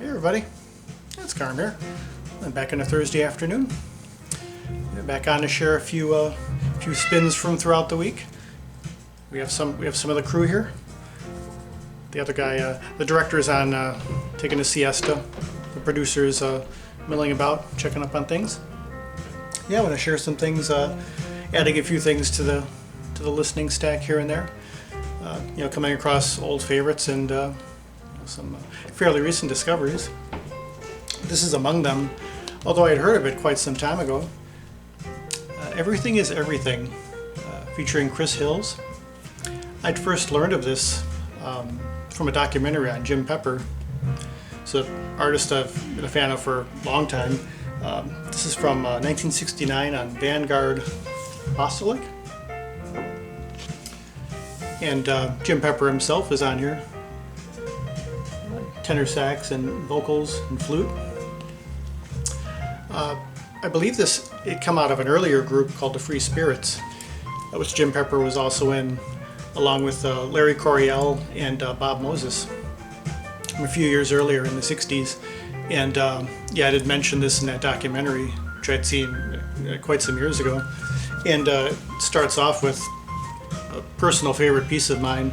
Hey everybody, it's Carm here. I'm back on a Thursday afternoon. Back on to share a few spins from throughout the week. We have some of the crew here. The other guy, the director, is on taking a siesta. The producer is milling about, checking up on things. Yeah, I want to share some things, adding a few things to the listening stack here and there. Coming across old favorites and some fairly recent discoveries. This is among them, although I had heard of it quite some time ago. Everything is Everything, featuring Chris Hills. I'd first learned of this from a documentary on Jim Pepper. It's an artist I've been a fan of for a long time. This is from 1969 on Vanguard Apostolic. And Jim Pepper himself is on here. Tenor sax and vocals and flute. I believe it come out of an earlier group called the Free Spirits, which Jim Pepper was also in, along with Larry Coryell and Bob Moses a few years earlier in the 60s. And I did mention this in that documentary, which I'd seen quite some years ago. And it starts off with a personal favorite piece of mine,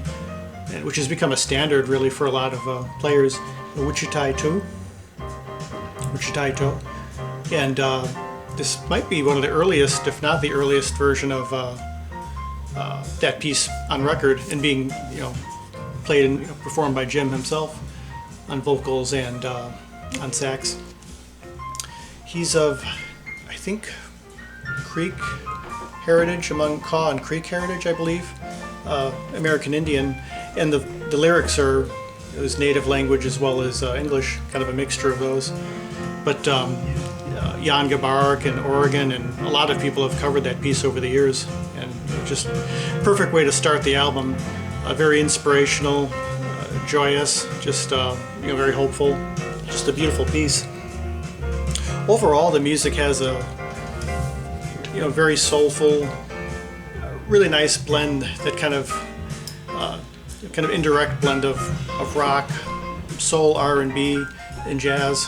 which has become a standard really for a lot of players, the Wichita Toe. And this might be one of the earliest, if not the earliest, version of that piece on record, and being played and performed by Jim himself on vocals and on sax. He's of, I think, Creek heritage, among Kaw and Creek heritage, I believe, American Indian, and the lyrics are his native language as well as English, kind of a mixture of those. But Jan Gabarek and Oregon and a lot of people have covered that piece over the years, and just perfect way to start the album. Very inspirational, joyous, just very hopeful, just a beautiful piece. Overall, the music has a very soulful, really nice blend, that kind of indirect blend of rock, soul, R&B, and jazz,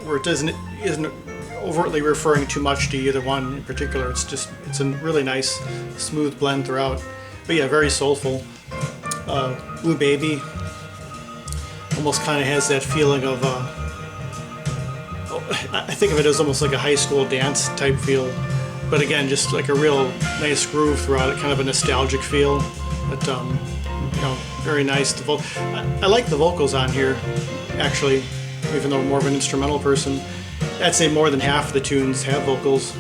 where it isn't overtly referring too much to either one in particular. It's a really nice, smooth blend throughout. But yeah, very soulful. Blue Baby almost kind of has that feeling of, I think of it as almost like a high school dance type feel. But again, just like a real nice groove throughout it, kind of a nostalgic feel. But very nice. I like the vocals on here, actually, even though I'm more of an instrumental person. I'd say more than half of the tunes have vocals,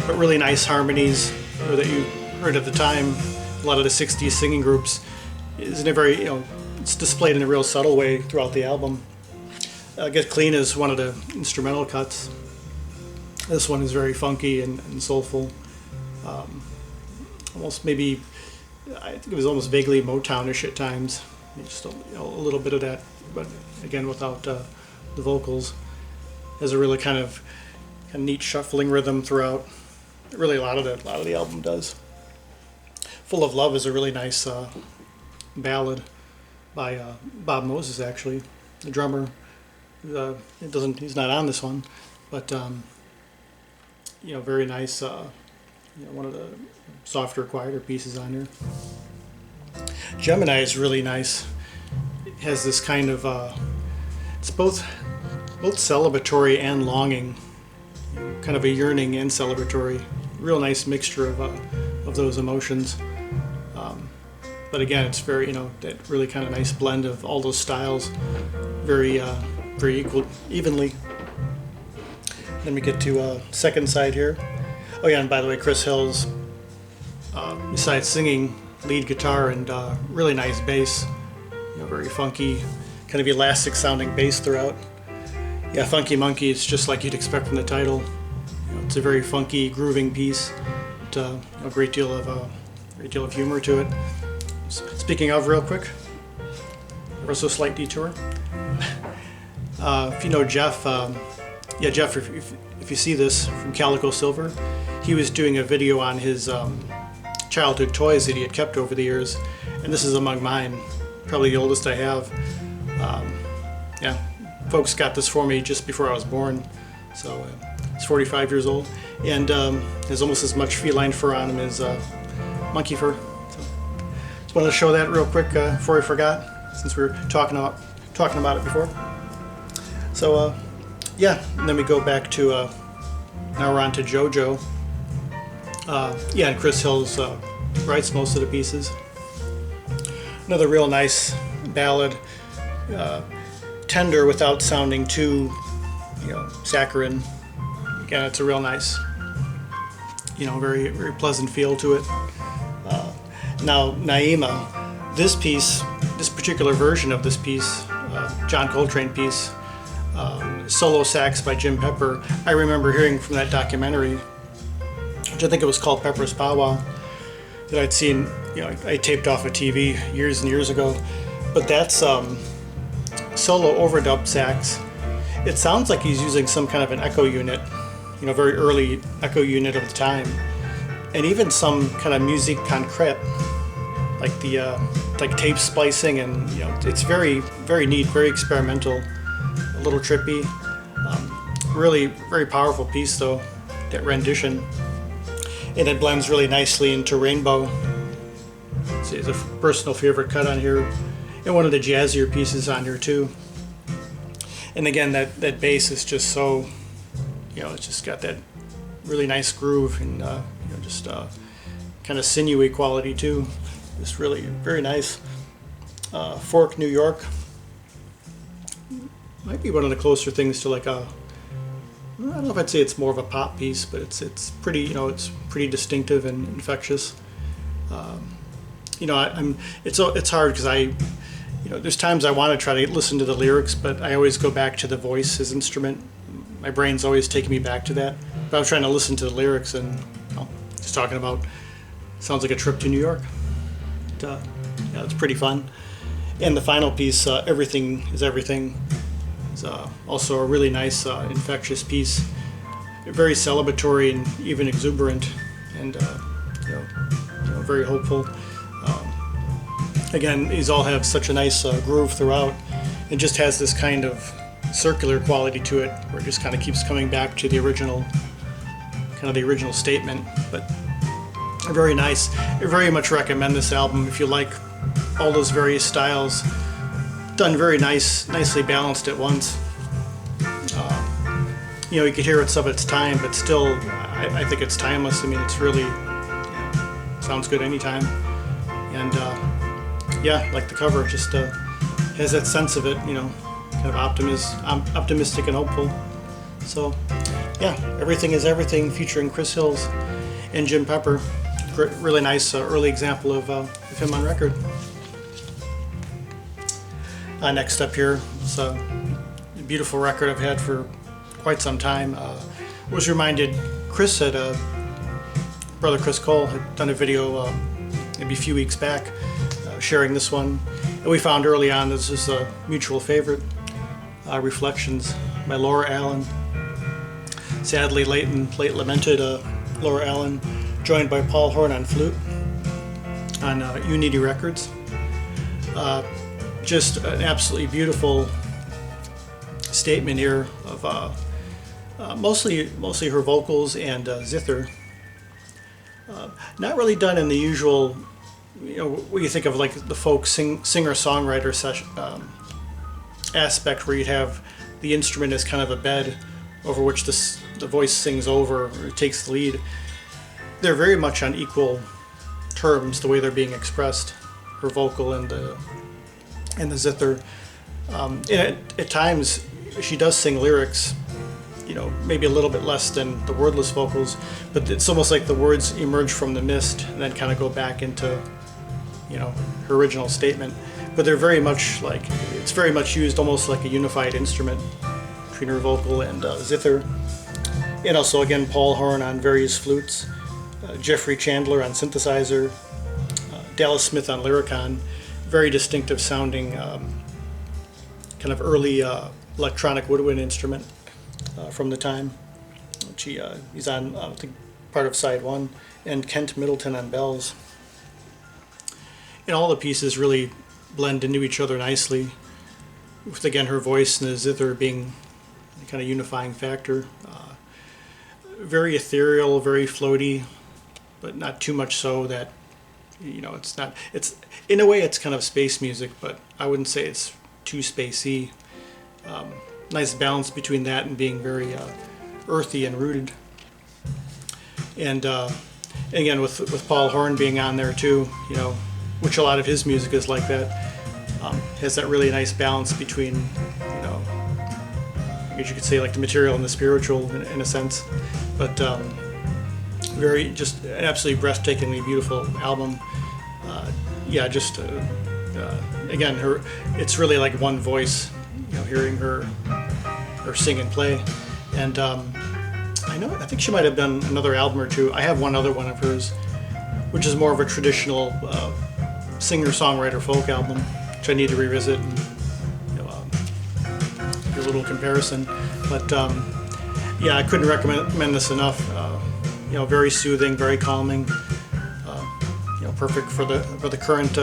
but really nice harmonies that you heard at the time. A lot of the 60s singing groups is in a very, it's displayed in a real subtle way throughout the album. Get Clean is one of the instrumental cuts. This one is very funky and soulful. Almost maybe, I think it was almost vaguely Motownish at times. Just a little bit of that, but again without the vocals. Has a really kind of neat shuffling rhythm throughout. Really, a lot of the album does. Full of Love is a really nice ballad by Bob Moses, actually, the drummer. He's not on this one, but very nice. One of the softer, quieter pieces on here. Gemini is really nice. It has this kind of it's both celebratory and longing, kind of a yearning and celebratory. Real nice mixture of those emotions. But again, it's very that really kind of nice blend of all those styles, very evenly. Then we get to second side here. Oh yeah, and by the way, Chris Hills, besides singing, lead guitar and really nice bass. Very funky, kind of elastic sounding bass throughout. Yeah, Funky Monkey, it's just like you'd expect from the title. It's a very funky, grooving piece, but a great deal of humor to it. Speaking of, real quick, also slight detour. If you know Jeff, Jeff, if you see this from Calico Silver, he was doing a video on his childhood toys that he had kept over the years, and this is among mine, probably the oldest I have. yeah, folks got this for me just before I was born, so it's 45 years old, and has almost as much feline fur on him as monkey fur. So just wanted to show that real quick before I forgot, since we were talking about it before. So yeah, and then we go back to now we're on to JoJo. Yeah, and Chris Hills writes most of the pieces. Another real nice ballad, tender without sounding too, saccharine. Again, it's a real nice, very very pleasant feel to it. Now Naima, this particular version of this piece, John Coltrane piece, solo sax by Jim Pepper. I remember hearing from that documentary, which I think it was called Pepper's Powwow, that I'd seen, I taped off a TV years and years ago. But that's solo overdub sax. It sounds like he's using some kind of an echo unit, very early echo unit of the time, and even some kind of musique concrète, like the like tape splicing, and it's very very neat, very experimental, a little trippy. Really very powerful piece though, that rendition. And it blends really nicely into Rainbow. See, it's a personal favorite cut on here, and one of the jazzier pieces on here too. And again, that bass is just so, it's just got that really nice groove, and just kind of sinewy quality too. Just really very nice. Fork, New York. Might be one of the closer things to like a, I don't know if I'd say it's more of a pop piece, but it's pretty, it's pretty distinctive and infectious. It's hard because there's times I want to try to listen to the lyrics, but I always go back to the voice, his instrument. My brain's always taking me back to that. But I was trying to listen to the lyrics, and just talking about, sounds like a trip to New York. But, yeah, it's pretty fun. And the final piece, Everything is Everything, is also a really nice, infectious piece. Very celebratory and even exuberant, and very hopeful. Again, these all have such a nice groove throughout, and just has this kind of circular quality to it, where it just kind of keeps coming back to the original statement. But very nice. I very much recommend this album if you like all those various styles done very nicely balanced at once. You could hear it's of its time, but still, I think it's timeless. I mean, it's really sounds good anytime. And yeah, like the cover, just has that sense of it, kind of optimistic and hopeful. So yeah, Everything is Everything, featuring Chris Hills and Jim Pepper. Really nice early example of him on record. Next up here, it's a beautiful record I've had for quite some time. Was reminded, Chris had, brother Chris Cole had done a video maybe a few weeks back, sharing this one, and we found early on this is a mutual favorite, Reflections by Laura Allen. Sadly late lamented Laura Allen, joined by Paul Horn on flute on Unity Records. Just an absolutely beautiful statement here of mostly her vocals and zither. Not really done in the usual, what you think of like the folk singer-songwriter session aspect, where you'd have the instrument as kind of a bed over which the voice sings over or takes the lead. They're very much on equal terms, the way they're being expressed, her vocal and the zither. And at times she does sing lyrics, maybe a little bit less than the wordless vocals, but it's almost like the words emerge from the mist and then kind of go back into, her original statement. But they're very much like, it's very much used almost like a unified instrument between her vocal and zither. And also, again, Paul Horn on various flutes, Jeffrey Chandler on synthesizer, Dallas Smith on Lyricon. Very distinctive sounding, kind of early electronic woodwind instrument from the time, which he's on, I think, part of side one, and Kent Middleton on bells. And all the pieces really blend into each other nicely. with again her voice and the zither being a kind of unifying factor. Very ethereal, very floaty, but not too much so that, it's not, it's, in a way it's kind of space music, but I wouldn't say it's too spacey. Nice balance between that and being very earthy and rooted. And again, with Paul Horn being on there too, which a lot of his music is like that, has that really nice balance between, I guess you could say like the material and the spiritual in a sense. But very, just an absolutely breathtakingly beautiful album. Again, it's really like one voice, hearing her sing and play. And I think she might have done another album or two. I have one other one of hers, which is more of a traditional singer-songwriter folk album, which I need to revisit and do a little comparison. But I couldn't recommend this enough. Very soothing, very calming. Perfect for the current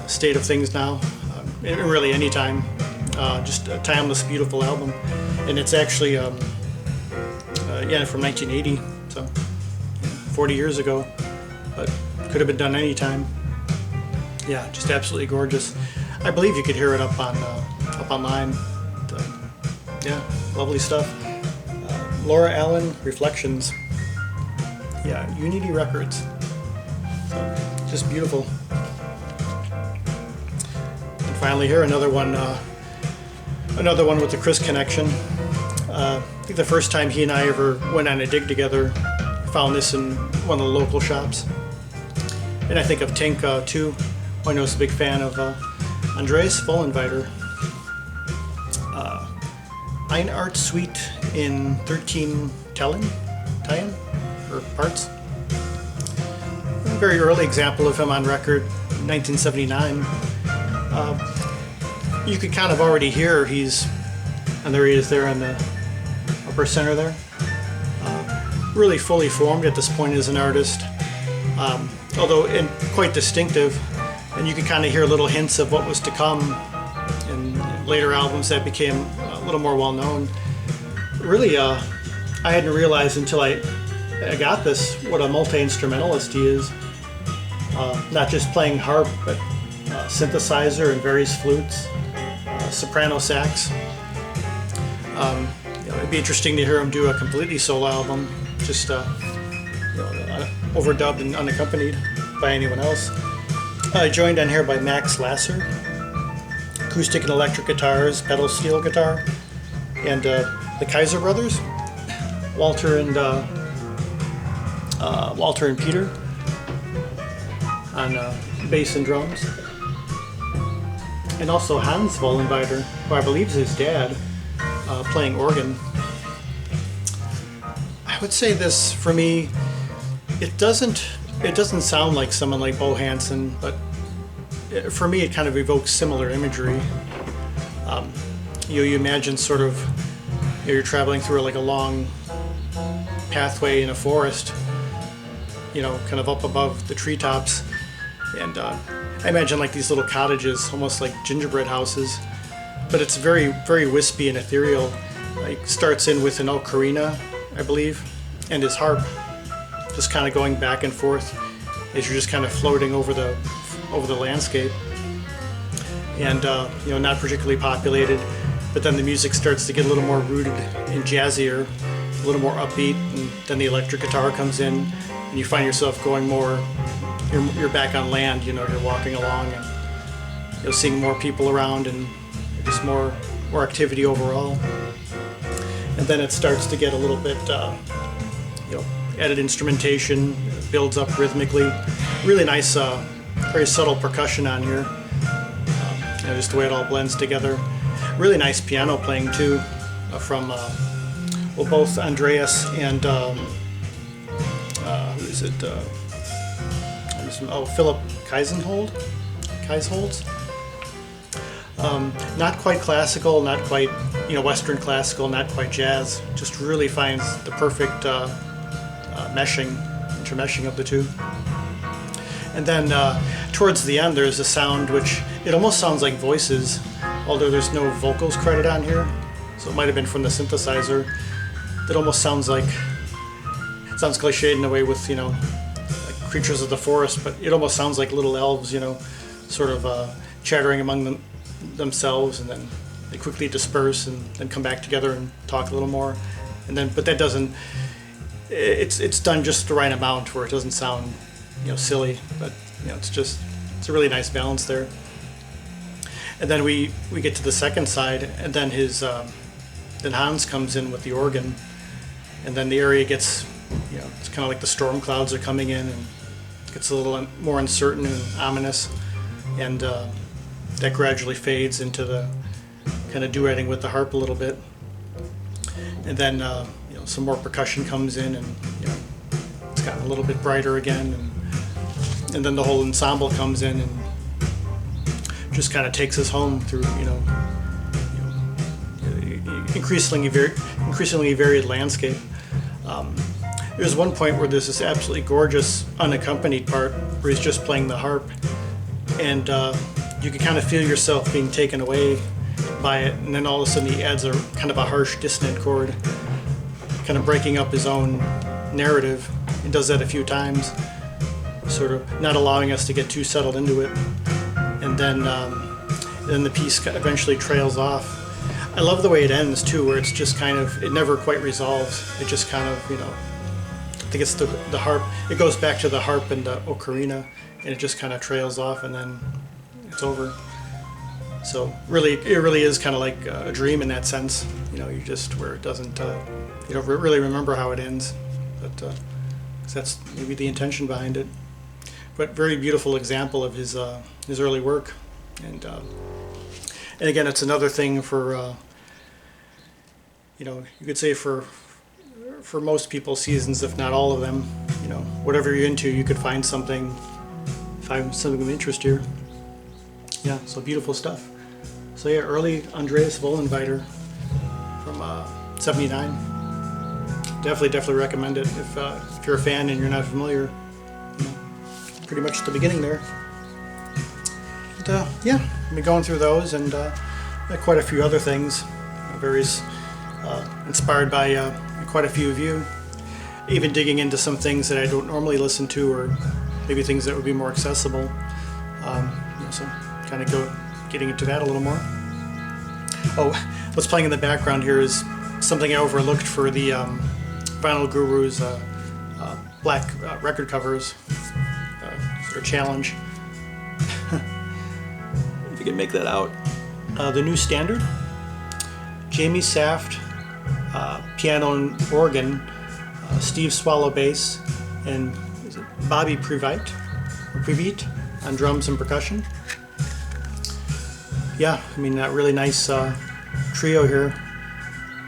state of things now. And really any time. Just a timeless, beautiful album. And it's actually from 1980, so 40 years ago. But could have been done any time. Yeah, just absolutely gorgeous. I believe you could hear it up online. Lovely stuff. Laura Allen, Reflections. Yeah, Unity Records. So, just beautiful. And finally here, another one with the Chris connection. I think the first time he and I ever went on a dig together, found this in one of the local shops. And I think of Tink too. I know he's a big fan of Andreas Vollenweider. Ein Art Suite in 13 tie-in or parts. A very early example of him on record, 1979. You could kind of already hear and there he is there in the upper center there. Really fully formed at this point as an artist, although quite distinctive, and you could kind of hear little hints of what was to come in later albums that became a little more well known. Really, I hadn't realized until I got this what a multi-instrumentalist he is. Not just playing harp, but synthesizer and various flutes, soprano sax. It'd be interesting to hear him do a completely solo album, just overdubbed and unaccompanied by anyone else. Joined on here by Max Lasser, acoustic and electric guitars, pedal steel guitar, and the Kaiser brothers, Walter and Peter on bass and drums, and also Hans Vollenweider, who I believe is his dad, playing organ. I would say this, for me, it doesn't sound like someone like Bo Hansen, but for me it kind of evokes similar imagery. You imagine sort of you're traveling through like a long pathway in a forest, kind of up above the treetops, and I imagine like these little cottages, almost like gingerbread houses, but it's very, very wispy and ethereal. Like starts in with an ocarina, I believe, and his harp, just kind of going back and forth as you're just kind of floating over the landscape, and not particularly populated. But then the music starts to get a little more rooted and jazzier, a little more upbeat, and then the electric guitar comes in, and you find yourself going more. You're back on land. You're walking along, and seeing more people around, and just more activity overall. And then it starts to get a little bit, added instrumentation, builds up rhythmically. Really nice, very subtle percussion on here. Just the way it all blends together. Really nice piano playing too, from both Andreas and who is it? Philip Keisholz. Not quite classical, not quite Western classical, not quite jazz. Just really finds the perfect intermeshing of the two. And then towards the end, there's a sound which it almost sounds like voices, although there's no vocals credit on here, so it might have been from the synthesizer. It almost sounds like, it sounds cliched in a way with, you know, like creatures of the forest, but it almost sounds like little elves, you know, sort of chattering among themselves, and then they quickly disperse and then come back together and talk a little more. And then, but that doesn't, it's done just the right amount where it doesn't sound, you know, silly, but, you know, it's a really nice balance there. And then we get to the second side, and then then Hans comes in with the organ, and then the area gets, you know, it's kind of like the storm clouds are coming in, and it gets a little more uncertain and ominous, and that gradually fades into the kind of duetting with the harp a little bit, and then you know, some more percussion comes in, and you know, it's gotten a little bit brighter again, and then the whole ensemble comes in and just kind of takes us home through, you know, increasingly varied landscape. There's one point where there's this absolutely gorgeous unaccompanied part where he's just playing the harp, and you can kind of feel yourself being taken away by it, and then all of a sudden he adds a kind of a harsh dissonant chord, kind of breaking up his own narrative. He does that a few times, sort of not allowing us to get too settled into it, and then the piece eventually trails off. I love the way it ends too, where it's just kind of, it never quite resolves. It just kind of, you know, I think it's the harp. It goes back to the harp and the ocarina, and it just kind of trails off, and then it's over. So really, it really is kind of like a dream in that sense. You know, you just, where it doesn't, you don't really remember how it ends, but 'cause that's maybe the intention behind it. But very beautiful example of his early work, and again, it's another thing for, you know, you could say for most people, seasons, if not all of them, you know, whatever you're into, you could find something of interest here. Yeah, so beautiful stuff. So yeah, early Andreas Vollenweider from '79. Definitely recommend it if you're a fan and you're not familiar. You know, pretty much the beginning there. And, yeah, I've been going through those, and quite a few other things. Various inspired by quite a few of you. Even digging into some things that I don't normally listen to, or maybe things that would be more accessible. You know, so kind of getting into that a little more. Oh, what's playing in the background here is something I overlooked for the Vinyl Guru's black record covers sort of challenge. If you can make that out. The New Standard, Jamie Saft, piano and organ, Steve Swallow bass, and is it Bobby Previte on drums and percussion. Yeah, I mean, that really nice trio here.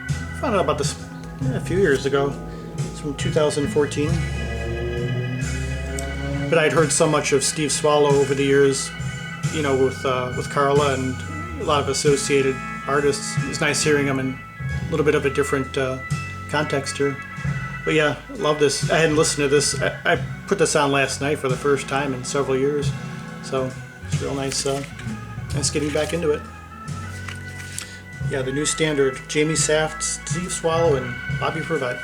I found out about this a few years ago. It's from 2014. But I'd heard so much of Steve Swallow over the years, you know, with Carla and a lot of associated artists. It's nice hearing them in a little bit of a different context here. But yeah, I love this. I hadn't listened to this. I put this on last night for the first time in several years. So it's real nice, nice getting back into it. Yeah, The New Standard, Jamie Saft, Steve Swallow, and Bobby Previte.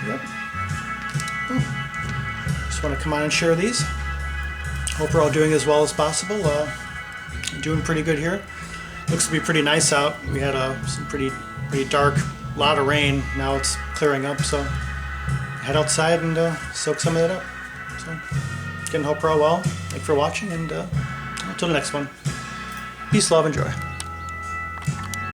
Yep. Just want to come on and share these. Hope we're all doing as well as possible. Doing pretty good here. Looks to be pretty nice out. We had some pretty dark, lot of rain. Now it's clearing up, so head outside and soak some of it up. So again, hope we're all well. Thanks for watching, and until the next one. Peace, love, and joy.